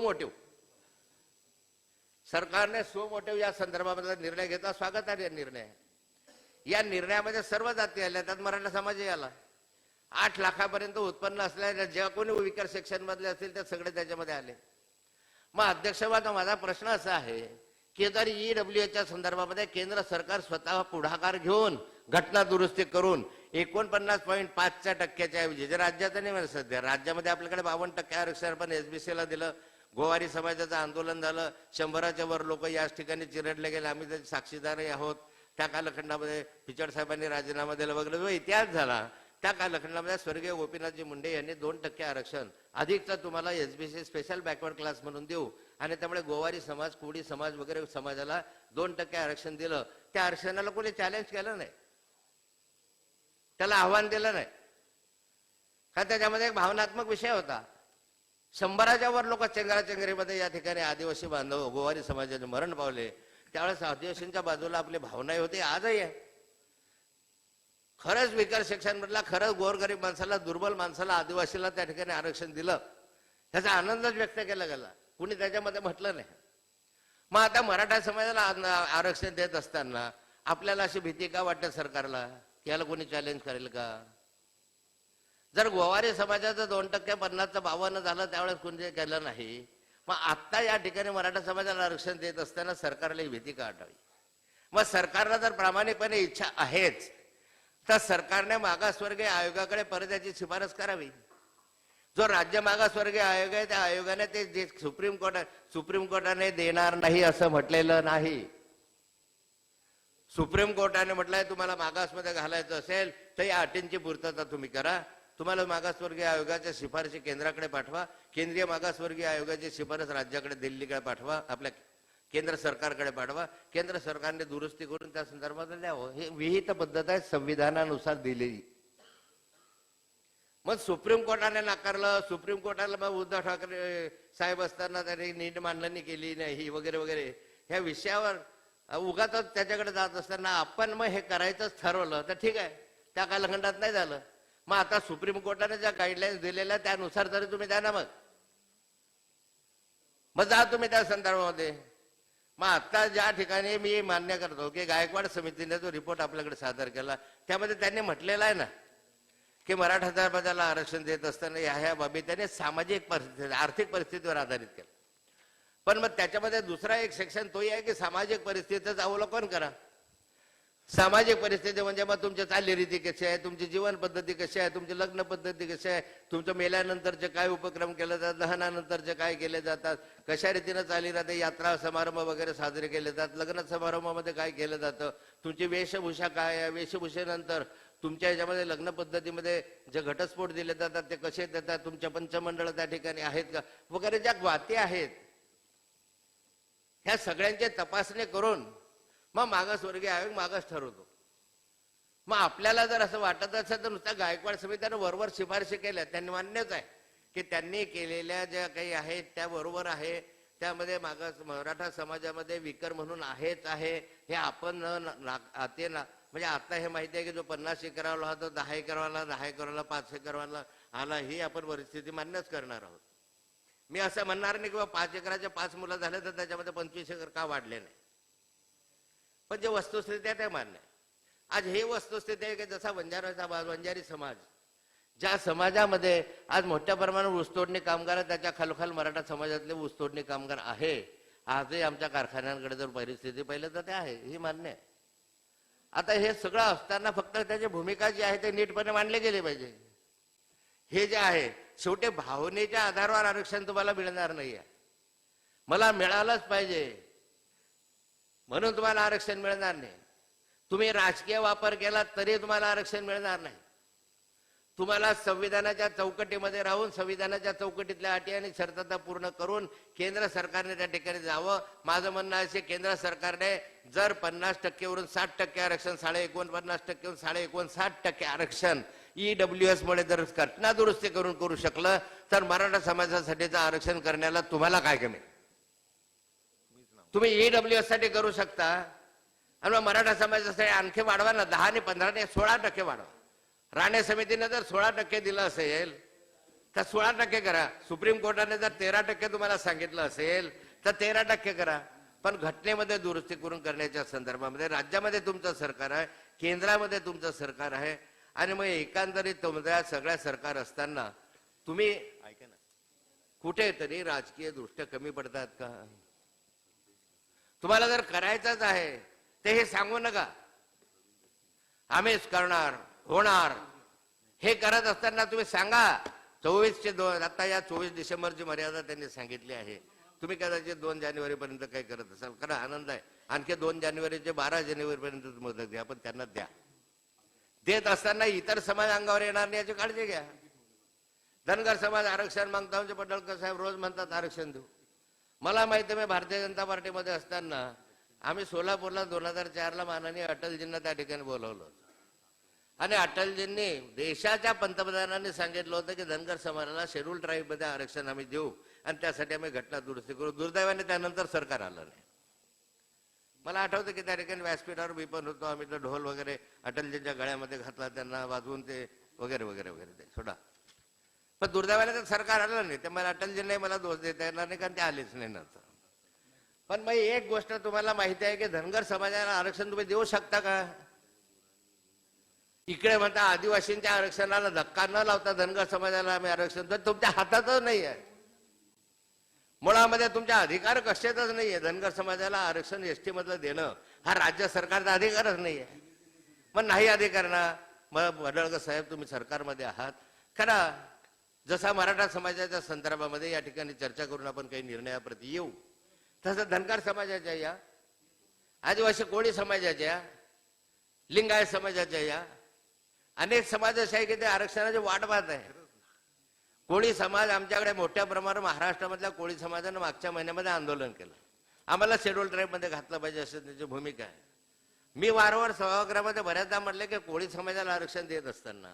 Speaker 1: मोटिव्ह या संदर्भामध्ये निर्णय घेता स्वागत आहे. निर्णय या निर्णयामध्ये सर्व जाती आल्या, त्यात मराठा समाजही आला. 8 लाखापर्यंत उत्पन्न असलेल्या ज्या कोणी विकर सेक्शन मधले असतील ते सगळे त्याच्यामध्ये आले. मग अध्यक्षवाद माझा प्रश्न असा आहे की जर ईडब्ल्यूएच्या संदर्भामध्ये केंद्र सरकार स्वतः पुढाकार घेऊन घटना दुरुस्ती करून 49.5% ऐवजी जे राज्याचं नाही सध्या राज्यामध्ये आपल्याकडे 52% आरक्षण पण एसबीसीला दिलं, गोवारी समाजाचं आंदोलन झालं, 100च्या वर लोक याच ठिकाणी चिरडले गेले, आम्ही त्याचे साक्षीदारही आहोत. त्या कालखंडामध्ये पिचड साहेबांनी राजीनामा दिला वगैरे जो इतिहास झाला, त्या कालखंडामध्ये स्वर्गीय गोपीनाथजी मुंडे यांनी 2% आरक्षण अधिकचा तुम्हाला एसबीसी स्पेशल बॅकवर्ड क्लास म्हणून देऊ आणि त्यामुळे गोवारी समाज, कोळी समाज वगैरे समाजाला 2% आरक्षण दिलं. त्या आरक्षणाला कोणी चॅलेंज केलं नाही, त्याला आव्हान दिलं नाही, कारण त्याच्यामध्ये एक भावनात्मक विषय होता. 100च्या वर लोक चेंगराचेंगरीमध्ये या ठिकाणी आदिवासी बांधव गोवारी समाजाने मरण पावले. त्यावेळेस आदिवासींच्या बाजूला आपली भावनाही होती, आजही आहे. खरंच विकर सेक्शन मधला खरंच गोरगरीब माणसाला, दुर्बल माणसाला, आदिवासीला त्या ठिकाणी आरक्षण दिलं, त्याचा आनंदच व्यक्त केला गेला, कुणी त्याच्यामध्ये म्हटलं नाही. मग आता मराठा समाजाला आरक्षण देत असताना आपल्याला अशी भीती का वाटते सरकारला की याला कोणी चॅलेंज करेल का? जर गोवारी समाजाचं 2% 50चं 52 झालं त्यावेळेस कोणी केलं नाही, मग आत्ता या ठिकाणी मराठा समाजाला आरक्षण देत असताना सरकारला ही भीती का वाटावी? मग सरकारला जर प्रामाणिकपणे इच्छा आहेच तर सरकारने मागासवर्गीय आयोगाकडे परत याची शिफारस करावी. जो राज्य मागासवर्गीय आयोग आहे त्या आयोगाने ते जे सुप्रीम कोर्टाने देणार नाही असं म्हटलेलं नाही. सुप्रीम कोर्टाने म्हटलंय तुम्हाला मागासमध्ये घालायचं असेल तर या अटींची पूर्तता तुम्ही करा. तुम्हाला मागासवर्गीय आयोगाच्या शिफारशी केंद्राकडे पाठवा, केंद्रीय मागासवर्गीय आयोगाची शिफारस राज्याकडे, दिल्लीकडे पाठवा, आपल्या केंद्र सरकारकडे पाठवा. केंद्र सरकारने दुरुस्ती करून त्या संदर्भात द्यावं. हे विहित पद्धत आहे संविधानानुसार दिलेली. मग सुप्रीम कोर्टाने नाकारलं. सुप्रीम कोर्टाला मग उद्धव ठाकरे साहेब असताना त्यांनी नीट मांडणी केली नाही वगैरे वगैरे ह्या विषयावर उगाच त्याच्याकडे जात असताना आपण मग हे करायचंच ठरवलं तर ठीक आहे, त्या कालखंडात नाही झालं. मग आता सुप्रीम कोर्टाने ज्या गाईडलाईन्स दिलेल्या त्यानुसार तरी तुम्ही द्या ना, मग जा तुम्ही त्या संदर्भामध्ये. मग आता ज्या ठिकाणी मी मान्य करतो की गायकवाड समितीने जो रिपोर्ट आपल्याकडे सादर केला त्यामध्ये त्यांनी म्हटलेलं आहे ना की मराठा समाजाला आरक्षण देत असताना ह्या बाबी त्याने सामाजिक परिस्थिती, आर्थिक परिस्थितीवर आधारित केलं. पण मग त्याच्यामध्ये दुसरा एक सेक्शन तोही आहे की सामाजिक परिस्थितीचं अवलोकन करा. सामाजिक परिस्थिती म्हणजे मग तुमच्या चालीरीती कशी आहे, तुमची जीवन पद्धती कशी आहे, तुमची लग्न पद्धती कशी आहे, तुमच्या मेल्यानंतरचे काय उपक्रम केले जातात, दहनानंतरचे काय केले जातात, कशा रीतीनं चाली राहते, यात्रा समारंभ वगैरे साजरे केले जातात, लग्न समारंभामध्ये काय केलं जातं, तुमची वेशभूषा काय आहे, वेशभूषेनंतर तुमच्या ह्याच्यामध्ये लग्न पद्धतीमध्ये जे घटस्फोट दिले जातात ते कसे देतात, तुमच्या पंचमंडळ त्या ठिकाणी आहेत का वगैरे ज्या बाती आहेत ह्या सगळ्यांची तपासणी करून मग मागासवर्गीय आयोग मागास ठरवतो. मग आपल्याला जर असं वाटत असेल तर नुसत्या गायकवाड समितीने वरवर शिफारशी केल्या, त्यांनी मान्यच आहे की त्यांनी केलेल्या ज्या काही आहेत त्या बरोबर आहे. त्यामध्ये मागास मराठा समाजामध्ये विकर म्हणून आहेच आहे हे आपण म्हणजे आता हे माहिती आहे की जो 50 एकरावाला होता 10 एकरवाला, 10 एकरवाला 5 एकरवाला आला, ही आपण परिस्थिती मान्यच करणार आहोत. मी असं म्हणणार नाही की 5 एकराचे 5 मुलं झाले तर त्याच्यामध्ये 25 एकर का वाढले नाही, पण जे वस्तुस्थिती आहे ते मान्य आहे. आज हे वस्तुस्थिती आहे की जसा वंजारी समाज ज्या समाजामध्ये आज मोठ्या प्रमाणावर ऊसतोडणी कामगार आहेत, त्याच्या खालोखाल मराठा समाजातले ऊसतोडणी कामगार आहे. आजही आमच्या कारखान्यांकडे जर परिस्थिती पाहिलं तर ते आहे, ही मान्य आहे. आता हे सगळं असताना फक्त त्याची भूमिका जी आहे ते नीटपणे मांडले गेले पाहिजे. हे जे आहे शेवटी भावनेच्या आधारावर आरक्षण तुम्हाला मिळणार नाही आहे. मला मिळालंच पाहिजे म्हणून तुम्हाला आरक्षण मिळणार नाही. तुम्ही राजकीय वापर केला तरी तुम्हाला आरक्षण मिळणार नाही. तुम्हाला संविधानाच्या चौकटीमध्ये राहून संविधानाच्या चौकटीतल्या अटी आणि शर्तता पूर्ण करून केंद्र सरकारने त्या ठिकाणी जावं. माझं म्हणणं असे, केंद्र सरकारने जर 50% वरून 60% आरक्षण, 49.5% वरून 59.5% आरक्षण EWS मुळे जर घटना दुरुस्ती करून करू शकलं तर मराठा समाजासाठीचं आरक्षण करण्याला तुम्हाला काय कमी? तुम्ही EWS साठी करू शकता आणि मग मराठा समाजासाठी आणखी वाढवा ना, 10 आणि 15 आणि 16% वाढवा. राणे समितीने जर 16% दिलं असेल तर 16% करा. सुप्रीम कोर्टाने जर 13% तुम्हाला सांगितलं असेल तर 13% करा. पण घटनेमध्ये दुरुस्ती करून करण्याच्या संदर्भामध्ये राज्यामध्ये तुमचं सरकार आहे, केंद्रामध्ये तुमचं सरकार आहे आणि मग एकांतरित तुमच्या सगळ्या सरकार असताना तुम्ही कुठेतरी राजकीय दृष्ट्या कमी पडतात का? तुम्हाला जर करायचंच आहे ते हे सांगू नका आम्हीच करणार होणार. हे करत असताना तुम्ही सांगा 24 आता या 24 डिसेंबरची मर्यादा त्यांनी सांगितली आहे. तुम्ही कदाचित 2 जानेवारीपर्यंत काय करत असाल, खरं आनंद आहे. आणखी 2 जानेवारीचे 12 जानेवारीपर्यंत मदत द्या, पण त्यांना द्या. देत असताना इतर समाज अंगावर येणार नाही याची काळजी घ्या. धनगर समाज आरक्षण मागता म्हणजे पडळकर साहेब रोज म्हणतात आरक्षण देऊ. मला माहिती आहे, मी भारतीय जनता पार्टीमध्ये असताना आम्ही सोलापूरला 2004ला माननीय अटलजींना त्या ठिकाणी बोलवलं होतं आणि अटलजींनी देशाच्या पंतप्रधानांनी सांगितलं होतं की धनगर समाजाला शेड्यूल ट्राईब मध्ये आरक्षण आम्ही देऊ आणि त्यासाठी आम्ही घटना दुरुस्ती करू. दुर्दैवाने त्यानंतर सरकार आलं नाही. मला आठवतं की त्या ठिकाणी व्यासपीठावर मी पण होतो. आम्ही तर ढोल वगैरे अटलजींच्या गळ्यामध्ये घातला, त्यांना वाजवून ते वगैरे वगैरे वगैरे ते सोडा. पण दुर्दैवाने तर सरकार आलं नाही. ते मला अटलजींनाही मला दोष देता येणार नाही कारण ते आलेच नाही नंतर. पण मग एक गोष्ट तुम्हाला माहिती आहे की धनगर समाजाला आरक्षण तुम्ही देऊ शकता का? इकडे म्हणता आदिवासींच्या आरक्षणाला धक्का न लावता धनगर समाजाला आम्ही आरक्षण, तर तुमच्या हातातच नाही आहे. मुळामध्ये तुमच्या अधिकार कशातच नाहीये. धनगर समाजाला आरक्षण एसटी मधलं देणं हा राज्य सरकारचा अधिकारच नाहीये. मग नाही अधिकार ना, मग पडळकर साहेब तुम्ही सरकारमध्ये आहात, करा. जसा मराठा समाजाच्या संदर्भामध्ये या ठिकाणी चर्चा करून आपण काही निर्णयाप्रती येऊ, तसं धनगर समाजाच्या या, आदिवासी कोळी समाजाच्या, लिंगायत समाजाच्या या अनेक समाज असे आहे की ते आरक्षणाची वाट पाहत आहे. कोळी समाज आमच्याकडे मोठ्या प्रमाणावर महाराष्ट्रामधल्या कोळी समाजानं मागच्या महिन्यामध्ये आंदोलन केलं. आम्हाला शेड्यूल ट्राईब मध्ये घातलं पाहिजे अशी त्याची भूमिका आहे. मी वारंवार सभागृहामध्ये बऱ्याचदा म्हटले की कोळी समाजाला आरक्षण देत असताना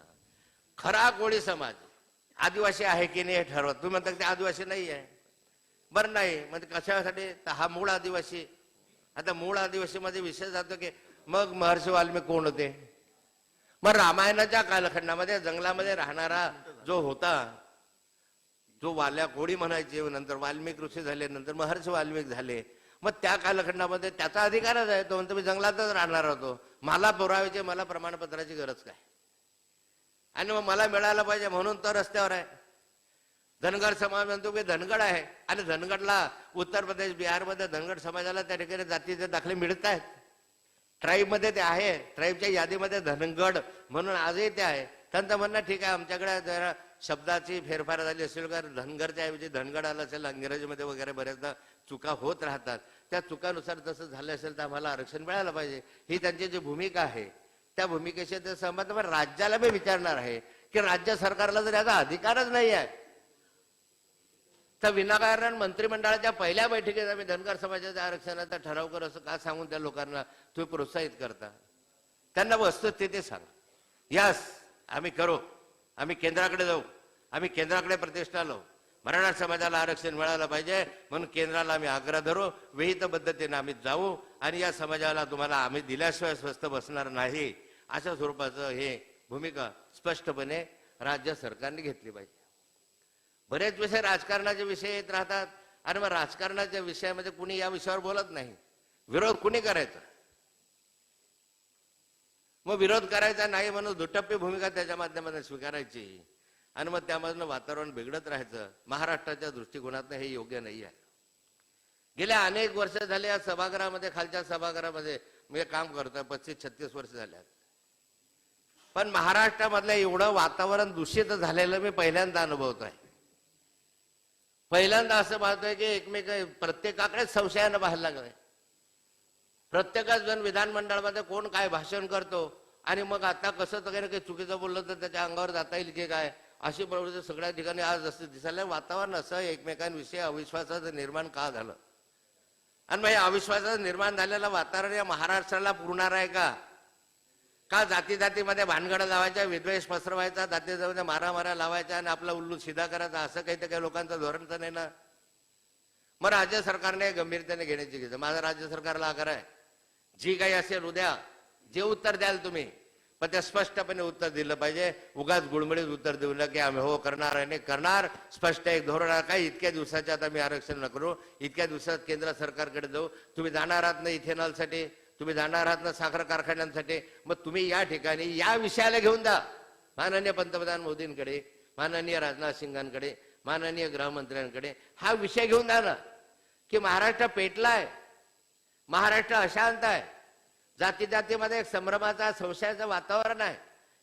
Speaker 1: खरा कोळी समाज आदिवासी आहे की नाही हे ठरवत. तुम्ही म्हणता ते आदिवासी नाही आहे. बरं नाही म्हणजे कशासाठी? हा मूळ आदिवासी. आता मूळ आदिवासी मध्ये विषय जातो की मग महर्षी वाल्मिक कोण होते? मग रामायणाच्या कालखंडामध्ये जंगलामध्ये राहणारा जो होता, जो वाल्या कोळी म्हणायचे, नंतर वाल्मिक ऋषी झाले, नंतर महर्षी वाल्मिक झाले. मग त्या कालखंडामध्ये त्याचा अधिकारच आहे. तो म्हणतो मी जंगलातच राहणार होतो, मला पुराव्याचे, मला प्रमाणपत्राची गरज काय? आणि मग मला मिळालं पाहिजे म्हणून तर रस्त्यावर आहे. धनगर समाज म्हणतो की धनगड आहे आणि धनगडला उत्तर प्रदेश बिहारमध्ये धनगड समाजाला त्या ठिकाणी जातीचे दाखले मिळत आहेत. ट्राईब मध्ये ते आहे, ट्राईबच्या यादीमध्ये धनगड म्हणून आजही ते आहे. त्यांचं म्हणणं ठीक आहे, आमच्याकडे जरा शब्दाची फेरफार झाली असेल का धनगरच्या ऐवजी धनगड आलं असेल, इंग्रजीमध्ये वगैरे बऱ्याचदा चुका होत राहतात. त्या चुकानुसार तसं झालं असेल तर आम्हाला आरक्षण मिळालं पाहिजे, ही त्यांची जी भूमिका आहे त्या भूमिकेशी ते सहमत. पण राज्याला मी विचारणार आहे की राज्य सरकारला जर याचा अधिकारच नाही आहे तर विनाकारण मंत्रिमंडळाच्या पहिल्या बैठकीत आम्ही धनगर समाजाच्या आरक्षणाचा ठराव करू असं का सांगून त्या लोकांना तुम्ही प्रोत्साहित करता? त्यांना वस्तुस्थिती सांगा. यस आम्ही करू, आम्ही केंद्राकडे जाऊ, आम्ही केंद्राकडे प्रतिष्ठा लावू, मराठा समाजाला आरक्षण मिळालं पाहिजे म्हणून केंद्राला आम्ही आग्रह धरू, विहित पद्धतीने आम्ही जाऊ आणि या समाजाला तुम्हाला आम्ही दिल्याशिवाय स्वस्थ बसणार नाही अशा स्वरूपाचं हे भूमिका स्पष्टपणे राज्य सरकारने घेतली पाहिजे. बरेच विषय राजकारणाचे विषय येत राहतात आणि मग राजकारणाच्या विषयामध्ये कुणी या विषयावर बोलत नाही. विरोध कुणी करायचा? मग विरोध करायचा नाही म्हणून दुटप्पी भूमिका त्याच्या माध्यमातून स्वीकारायची आणि मग त्यामधनं वातावरण बिघडत राहायचं, महाराष्ट्राच्या दृष्टिकोनातनं हे योग्य नाही आहे. गेल्या अनेक वर्ष झाले या सभागृहामध्ये, खालच्या सभागृहामध्ये मी काम करतोय, 35-36 वर्ष झाल्यात. पण महाराष्ट्रामधलं एवढं वातावरण दूषित झालेलं मी पहिल्यांदा अनुभवतोय. पहिल्यांदा असं पाहतोय की एकमेक प्रत्येकाकडेच संशयानं पाहायला लागलाय. प्रत्येकच जण विधानमंडळामध्ये कोण काय भाषण करतो आणि मग आता कसं तर काही चुकीचं बोललं तर त्याच्या अंगावर जाता येईल की काय, अशी प्रवृत्ती सगळ्या ठिकाणी आज असं दिसायला. वातावरण असं एकमेकांविषयी अविश्वासाचं निर्माण का झालं, आणि मग हे अविश्वासाचं निर्माण झालेलं वातावरण या महाराष्ट्राला पुरणार आहे का? का जाती जातीमध्ये भानगडं लावायच्या, विद्वेष पसरवायचा, जातीमध्ये मारामाऱ्या लावायच्या आणि आपला उल्लू सीधा करायचा, असं काही तर काही लोकांचं धोरण तर नाही ना. मग राज्य सरकारने गंभीरतेने घेण्याची गरज. माझा राज्य सरकारला आग्रह आहे, जी काही असेल उद्या जे उत्तर द्याल तुम्ही, पण ते स्पष्टपणे उत्तर दिलं पाहिजे. उगाच गुळमुळीत उत्तर देऊ नये की आम्ही हो करणार आणि करणार. स्पष्ट एक धोरण आहे. काही इतक्या दिवसाच्या आता मी आरक्षण न करू, इतक्या दिवसात केंद्र सरकारकडे जाऊ. तुम्ही जाणार आहात ना इथेनॉलसाठी, तुम्ही जाणार आहात ना साखर कारखान्यांसाठी, मग तुम्ही या ठिकाणी या विषयाला घेऊन जा माननीय पंतप्रधान मोदींकडे, माननीय राजनाथ सिंगांकडे, माननीय गृहमंत्र्यांकडे. हा विषय घेऊन जा ना की महाराष्ट्र पेटलाय, महाराष्ट्र अशांत आहे, जाती जातीमध्ये एक संभ्रमाचा संशयाचं वातावरण आहे.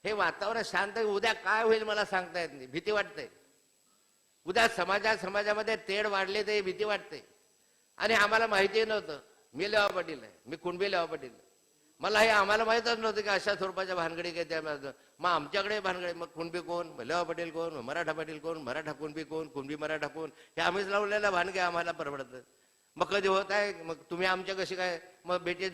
Speaker 1: हे वातावरण शांत. उद्या काय होईल मला सांगता येत नाही, भीती वाटते. उद्या समाजामध्ये तेढ वाढले तर भीती वाटते. आणि आम्हाला माहिती नव्हतं. मी लेवा पाटील आहे, मी कुणबी लेवा पाटील. मला हे आम्हाला माहीतच नव्हतं की अशा स्वरूपाच्या भानगडी काय त्या. मग आमच्याकडे भानगडी, मग कुणबी कोण, लेवा पाटील कोण, मराठा पाटील कोण, मराठा कुणबी कोण, कुणबी मराठा कोण, हे आम्हीच लावलेल्या भानगे आम्हाला परवडतं. मग कधी होत आहे, मग तुम्ही आमच्या कशी काय मग बेटी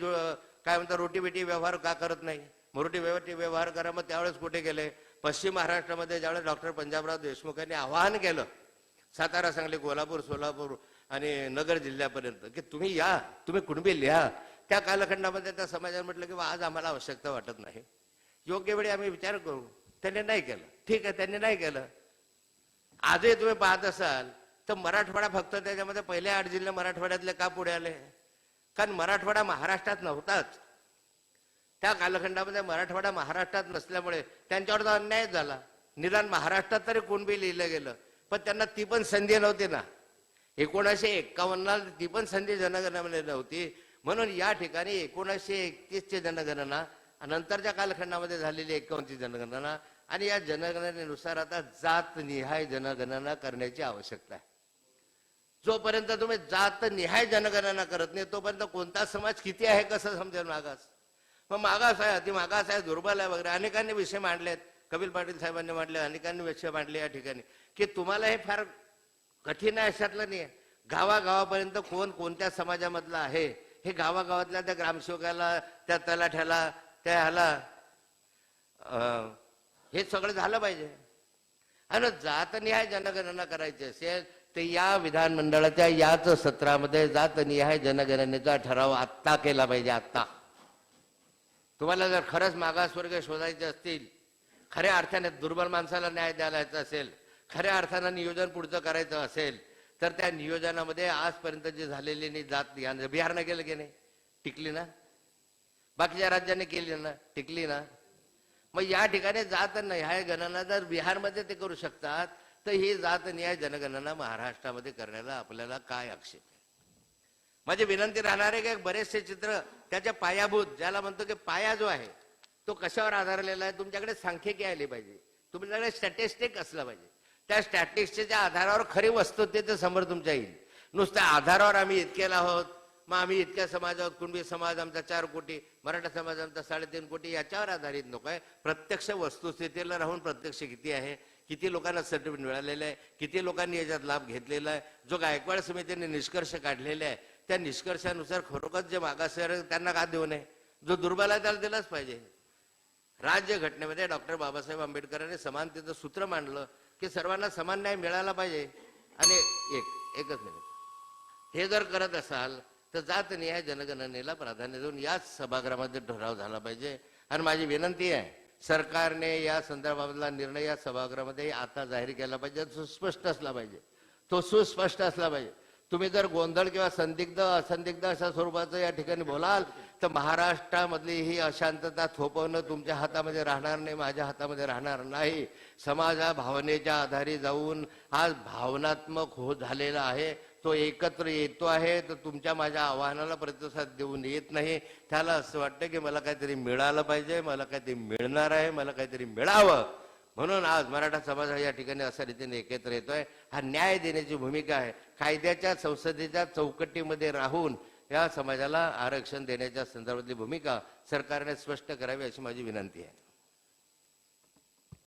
Speaker 1: काय म्हणता रोटी बेटी व्यवहार का करत नाही? मग रोटी बेटी व्यवहार करा. मग त्यावेळेस कुठे गेले? पश्चिम महाराष्ट्रामध्ये ज्यावेळेस डॉक्टर पंजाबराव देशमुख यांनी आवाहन केलं सातारा, सांगली, कोल्हापूर, सोलापूर आणि नगर जिल्ह्यापर्यंत की तुम्ही या, तुम्ही कुणबी लिहा, त्या कालखंडामध्ये त्या समाजाने म्हटलं की आज आम्हाला आवश्यकता वाटत नाही, योग्य वेळी आम्ही विचार करू. त्यांनी नाही केलं. ठीक आहे, त्यांनी नाही केलं. आजही तुम्ही पाहत असाल तर मराठवाडा फक्त त्याच्यामध्ये पहिले 8 जिल्हे मराठवाड्यातले का पुढे आले? कारण मराठवाडा महाराष्ट्रात नव्हताच. त्या कालखंडामध्ये मराठवाडा महाराष्ट्रात नसल्यामुळे त्यांच्यावर तो अन्याय झाला. निदान महाराष्ट्रात तरी कुणबी लिहिलं गेलं, पण त्यांना ती पण संधी नव्हती ना. 1951ला ती पण संधी जनगणनेमध्ये नव्हती. म्हणून या ठिकाणी 1931ची जनगणना, नंतरच्या कालखंडामध्ये झालेली 51ची जनगणना, आणि या जनगणनेनुसार आता जातनिहाय जनगणना करण्याची आवश्यकता आहे. जोपर्यंत तुम्ही जातनिहाय जनगणना करत नाही तोपर्यंत कोणता समाज किती आहे कसं समजेल? मागास. मग मागास आहे, अति मागास आहे, दुर्बल आहे वगैरे अनेकांनी विषय मांडलेत. कपिल पाटील साहेबांनी मांडले, अनेकांनी विषय मांडले या ठिकाणी की तुम्हाला हे फार कठीण आहे अशातलं नाही. गावागावापर्यंत कोण कोणत्या समाजामधला आहे हे गावागावातल्या त्या ग्रामसेवकाला, त्या तलाठ्याला, त्या ह्याला हे सगळं झालं पाहिजे. आणि जातनिहाय जनगणना करायची असेल तर या विधानमंडळाच्या याच सत्रामध्ये जातनिहाय जनगणनेचा ठराव आत्ता केला पाहिजे. आत्ता तुम्हाला जर खरंच मागासवर्ग शोधायचे असतील, खऱ्या अर्थाने दुर्बल माणसाला न्याय द्यायचा असेल, खऱ्या अर्थानं नियोजन पुढचं करायचं असेल, तर त्या नियोजनामध्ये आजपर्यंत जे झालेली नाही जात, बिहारनं केलं की नाही? टिकली ना. बाकीच्या राज्यांनी केली ना, टिकली ना. मग या ठिकाणी जात निहाय गणना जर बिहारमध्ये ते करू शकतात तर ही जात निहाय जनगणना महाराष्ट्रामध्ये करण्याला आपल्याला काय आक्षेप आहे? माझी विनंती राहणार आहे की बरेचसे चित्र त्याच्या पायाभूत, ज्याला म्हणतो की पाया जो आहे तो कशावर आधारलेला आहे, तुमच्याकडे सांख्यिकी आली पाहिजे, तुमच्याकडे स्टॅटिस्टिक असलं पाहिजे. त्या स्टॅटिस्टिकच्या आधारावर खरी वस्तुस्थिती समोर तुमच्या येईल. नुसत्या आधारावर आम्ही इतकेला आहोत, मग आम्ही इतक्या समाज आहोत, कुणबी समाज आमचा 4 कोटी, मराठा समाज आमचा 3.5 कोटी, याच्यावर आधारित नको आहे. प्रत्यक्ष वस्तुस्थितीला राहून प्रत्यक्ष किती आहे, किती लोकांना सर्टिफिकेट मिळालेलं आहे, किती लोकांनी याच्यात लाभ घेतलेला आहे, जो गायकवाड समितीने निष्कर्ष काढलेले आहे त्या निष्कर्षानुसार खरोखर जे मागासवर्ग त्यांना का देऊ नये? जो दुर्बल आहे त्याला दिलाच पाहिजे. राज्य घटनेमध्ये डॉक्टर बाबासाहेब आंबेडकरांनी समानतेचं सूत्र मांडलं की सर्वांना समान न्याय मिळाला पाहिजे. आणि एकच मिनिट, हे जर करत असाल तर जातनिहाय जनगणनेला प्राधान्य देऊन याच सभागृहामध्ये ठराव झाला पाहिजे. आणि माझी विनंती आहे, सरकारने या संदर्भातला निर्णय या सभागृहामध्ये आता जाहीर केला पाहिजे. तो सुस्पष्ट असला पाहिजे, तो सुस्पष्ट असला पाहिजे. तुम्ही जर गोंधळ किंवा संदिग्ध असंदिग्ध अशा स्वरूपाचं या ठिकाणी बोलाल तर महाराष्ट्रामधली ही अशांतता थोपवणं तुमच्या हातामध्ये राहणार नाही, माझ्या हातामध्ये राहणार नाही. समाजा भावनेच्या आधारे जाऊन आज भावनात्मक झालेला आहे, तो एकत्र येतो आहे, तर तुमच्या माझ्या आव्हानाला प्रतिसाद देऊन येत नाही. त्याला असं वाटतं की मला काहीतरी मिळालं पाहिजे, मला काहीतरी मिळणार आहे, मला काहीतरी मिळावं, म्हणून आज मराठा समाज या ठिकाणी अशा रीतीने एकत्र येतोय. हा न्याय देण्याची भूमिका आहे. कायद्याच्या संसदेच्या चौकटीमध्ये राहून या समाजाला आरक्षण देण्याच्या संदर्भातली भूमिका सरकारने स्पष्ट करावी अशी माझी विनंती आहे.